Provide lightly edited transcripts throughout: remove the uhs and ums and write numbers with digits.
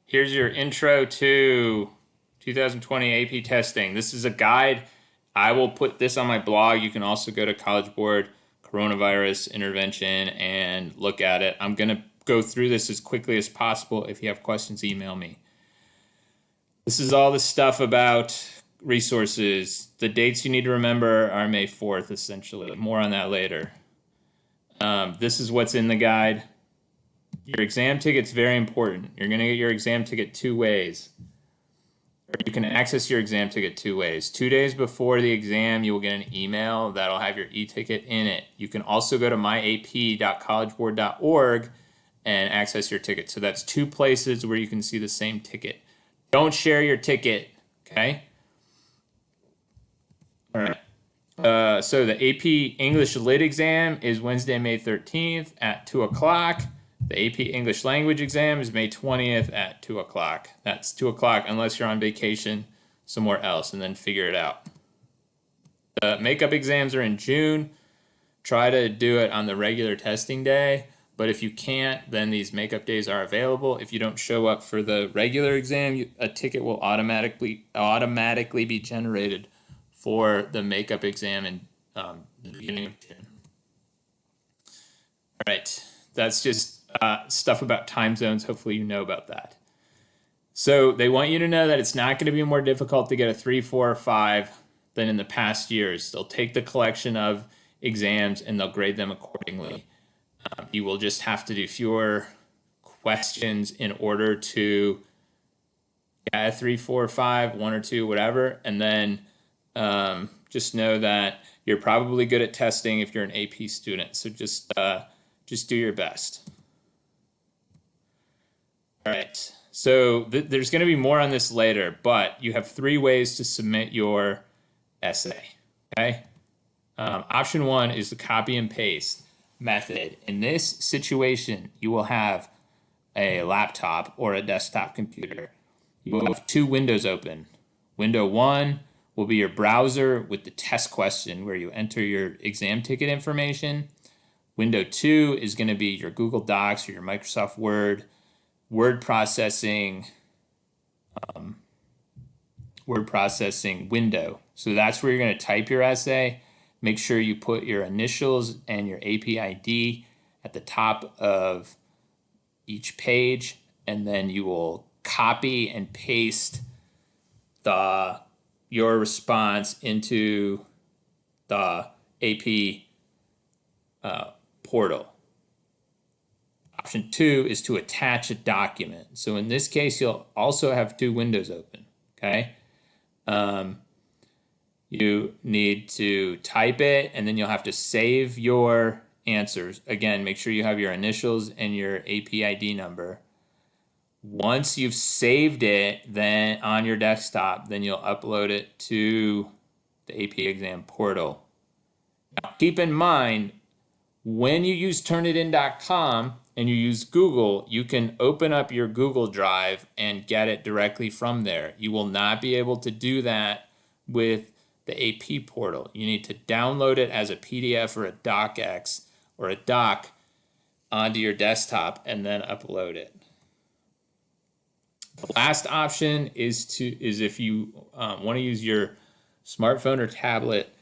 Here's your intro to 2020 AP testing. This is a guide. I will put this on my blog. You can also go to College Board Coronavirus Intervention and look at it. I'm going to go through this as quickly as possible. If you have questions, email me. This is all the stuff about resources. The dates you need to remember are May 4th, essentially. More on that later. This is what's in the guide. Your exam ticket's very important. You're going to get your exam ticket two ways. Or you can access your exam ticket two ways. 2 days before the exam, you will get an email that'll have your e-ticket in it. You can also go to myap.collegeboard.org and access your ticket. So that's two places where you can see the same ticket. Don't share your ticket, okay? All right. So the AP English Lit exam is Wednesday, May 13th at 2 o'clock. The AP English Language exam is May 20th at 2 o'clock. That's 2 o'clock unless you're on vacation somewhere else, and then figure it out. The makeup exams are in June. Try to do it on the regular testing day, but if you can't, then these makeup days are available. If you don't show up for the regular exam, a ticket will automatically be generated for the makeup exam in the beginning of June. All right, that's just stuff about time zones. Hopefully you know about that. So they want you to know that it's not going to be more difficult to get a 3, 4, or 5 than in the past years. They'll take the collection of exams and they'll grade them accordingly. You will just have to do fewer questions in order to get a 3, 4, 5, 1 or 2, whatever. And then just know that you're probably good at testing if you're an AP student. So just do your best. All right, so there's going to be more on this later, but you have 3 ways to submit your essay, okay? Option 1 is the copy and paste method. In this situation, you will have a laptop or a desktop computer. You will have 2 windows open. Window 1 will be your browser with the test question where you enter your exam ticket information. Window 2 is going to be your Google Docs or your Microsoft word processing window. So that's where you're going to type your essay. Make sure you put your initials and your AP ID at the top of each page, and then you will copy and paste your response into the AP portal. Option 2 is to attach a document. So in this case, you'll also have 2 windows open, okay? You need to type it, and then you'll have to save your answers. Again, make sure you have your initials and your AP ID number. Once you've saved it then on your desktop, then you'll upload it to the AP exam portal. Now, keep in mind, when you use Turnitin.com and you use Google, you can open up your Google Drive and get it directly from there. You will not be able to do that with the AP portal. You need to download it as a PDF or a docx or a doc onto your desktop and then upload it. The last option is if you want to use your smartphone or tablet,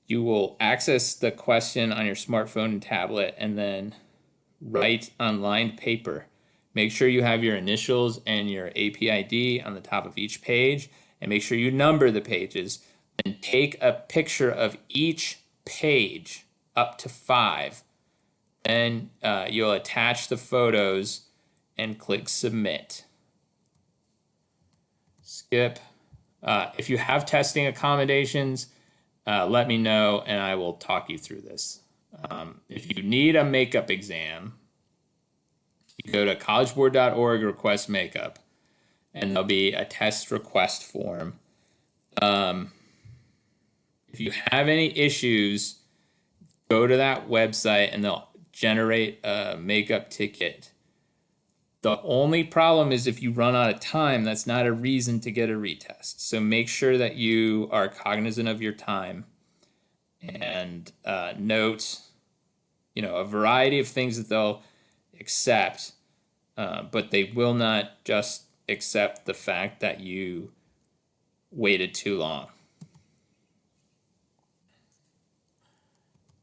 you will access the question on your smartphone and tablet and then write on lined paper. Make sure you have your initials and your AP ID on the top of each page, and make sure you number the pages, and take a picture of each page up to 5. Then you'll attach the photos and click submit. Skip. If you have testing accommodations, let me know and I will talk you through this. If you need a makeup exam, you go to collegeboard.org, request makeup, and there'll be a test request form. If you have any issues, go to that website and they'll generate a makeup ticket. The only problem is if you run out of time, that's not a reason to get a retest. So make sure that you are cognizant of your time and note, a variety of things that they'll accept, but they will not just accept the fact that you waited too long.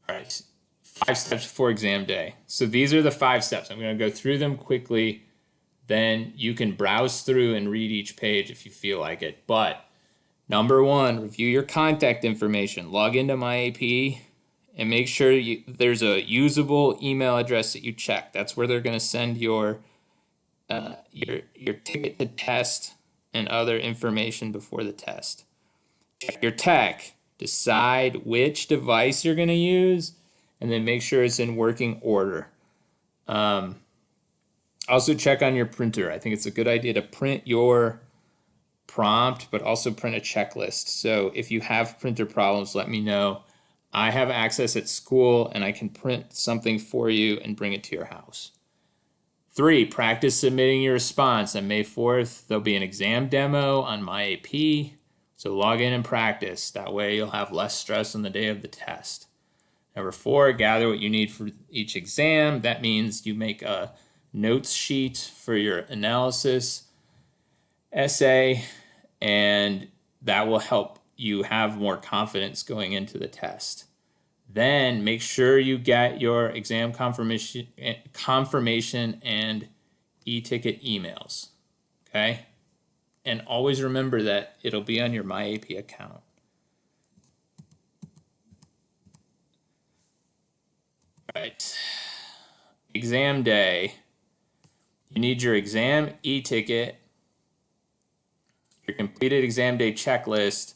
All right, 5 steps before exam day. So these are the 5 steps. I'm going to go through them quickly. Then you can browse through and read each page if you feel like it. But number 1, review your contact information. Log into MyAP and make sure there's a usable email address that you check. That's where they're going to send your ticket to test and other information before the test. Check your tech. Decide which device you're going to use, and then make sure it's in working order. Also check on your printer. I think it's a good idea to print your prompt, but also print a checklist. So if you have printer problems, let me know. I have access at school, and I can print something for you and bring it to your house. 3, practice submitting your response. On May 4th, there'll be an exam demo on MyAP. So log in and practice. That way you'll have less stress on the day of the test. Number 4, gather what you need for each exam. That means you make a notes sheet for your analysis essay, and that will help you have more confidence going into the test. Then make sure you get your exam confirmation and e-ticket emails, okay? And always remember that it'll be on your MyAP account. All right, exam day. You need your exam e-ticket, your completed exam day checklist,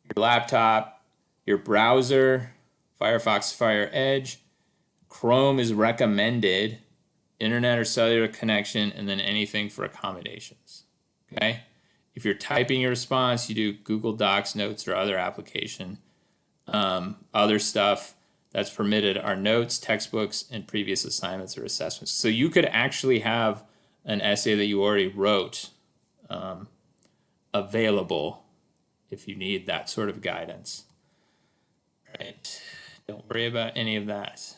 your laptop, your browser, Firefox, Fire Edge, Chrome is recommended, internet or cellular connection, and then anything for accommodations, okay? If you're typing your response, you do Google Docs, Notes, or other application. Other stuff that's permitted are notes, textbooks, and previous assignments or assessments. So you could actually have an essay that you already wrote available if you need that sort of guidance. All right, don't worry about any of that.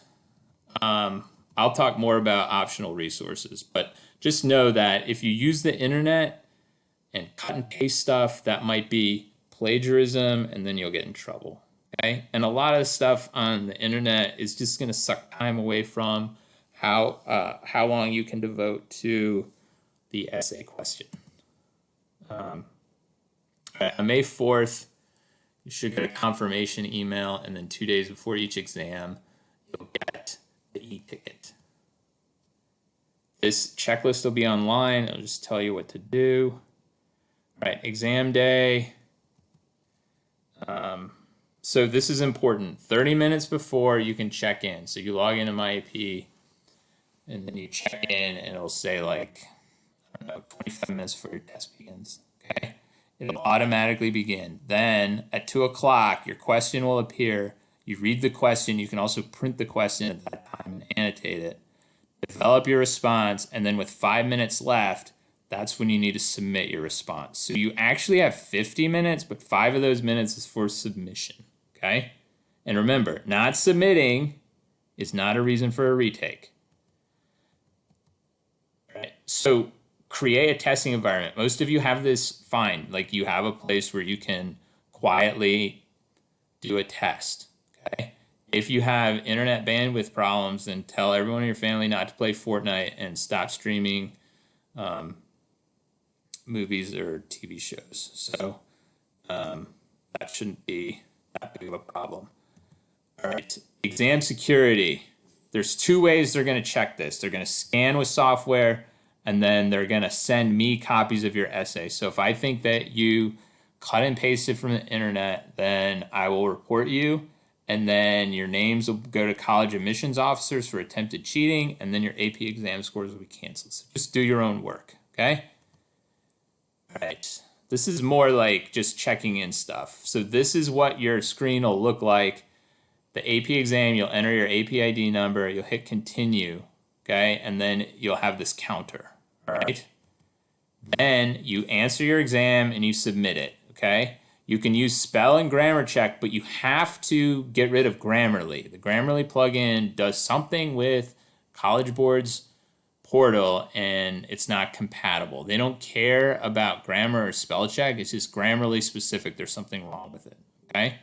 I'll talk more about optional resources, but just know that if you use the internet and cut and paste stuff, that might be plagiarism, and then you'll get in trouble. Okay? And a lot of stuff on the internet is just going to suck time away from how long you can devote to the essay question. On May 4th, you should get a confirmation email, and then 2 days before each exam, you'll get the e-ticket. This checklist will be online. It'll just tell you what to do. All right, exam day. So this is important. 30 minutes before, you can check in. So you log into MyAP, and then you check in, and it'll say like, I don't know, 25 minutes before your test begins. Okay, it'll automatically begin. Then at 2 o'clock, your question will appear. You read the question. You can also print the question at that time and annotate it. Develop your response, and then with 5 minutes left, that's when you need to submit your response. So you actually have 50 minutes, but 5 of those minutes is for submission, okay? And remember, not submitting is not a reason for a retake. All right, so create a testing environment. Most of you have this fine, like you have a place where you can quietly do a test, okay? If you have internet bandwidth problems, then tell everyone in your family not to play Fortnite and stop streaming movies or TV shows. So that shouldn't be that big of a problem. All right, exam security. There's 2 ways they're going to check this. They're going to scan with software, and then they're going to send me copies of your essay. So if I think that you cut and pasted from the internet, then I will report you. And then your names will go to college admissions officers for attempted cheating, and then your AP exam scores will be canceled. So just do your own work, okay? All right, this is more like just checking in stuff. So this is what your screen will look like. The AP exam, you'll enter your AP ID number, you'll hit continue, okay? And then you'll have this counter, all right? Then you answer your exam and you submit it, okay? You can use spell and grammar check, but you have to get rid of Grammarly. The Grammarly plugin does something with College Board's portal and it's not compatible. They don't care about grammar or spell check. It's just grammarly specific. There's something wrong with it. Okay.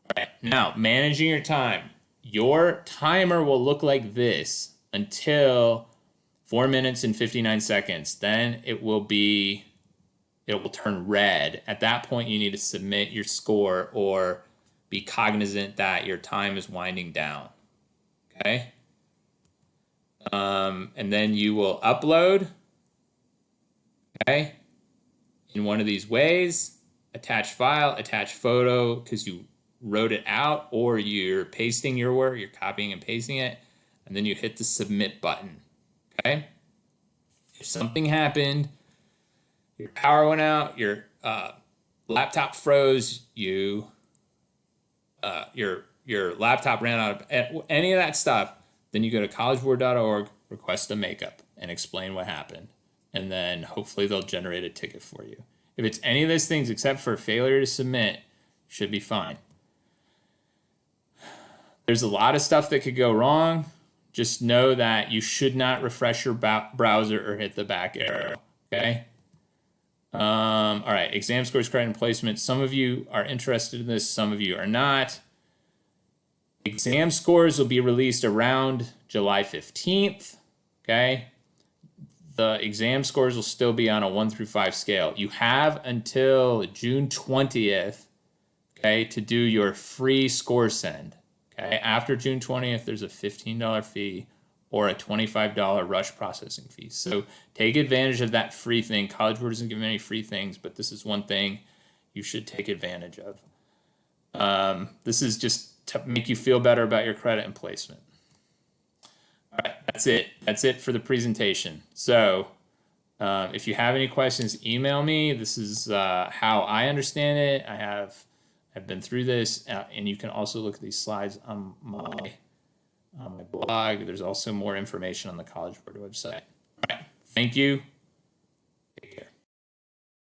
All right. Now, managing your time. Your timer will look like this until 4 minutes and 59 seconds. Then it will turn red. At that point, you need to submit your score or be cognizant that your time is winding down. Okay. And then you will upload, okay, in one of these ways, attach file, attach photo, because you wrote it out, or you're pasting your work, you're copying and pasting it, and then you hit the submit button, okay? If something happened, your power went out, your laptop froze, your laptop ran out of any of that stuff, then you go to collegeboard.org, request a makeup, and explain what happened. And then hopefully they'll generate a ticket for you. If it's any of those things except for failure to submit, should be fine. There's a lot of stuff that could go wrong. Just know that you should not refresh your browser or hit the back arrow, okay? All right, exam scores, credit, and placement. Some of you are interested in this, some of you are not. Exam scores will be released around July 15th, okay? The exam scores will still be on a 1 through 5 scale. You have until June 20th, okay, to do your free score send, okay? After June 20th, there's a $15 fee or a $25 rush processing fee. So take advantage of that free thing. College Board doesn't give any free things, but this is one thing you should take advantage of. This is just to make you feel better about your credit and placement. All right, that's it. That's it for the presentation. So if you have any questions, email me. This is how I understand it. I've been through this, and you can also look at these slides on my blog. There's also more information on the College Board website. All right, thank you.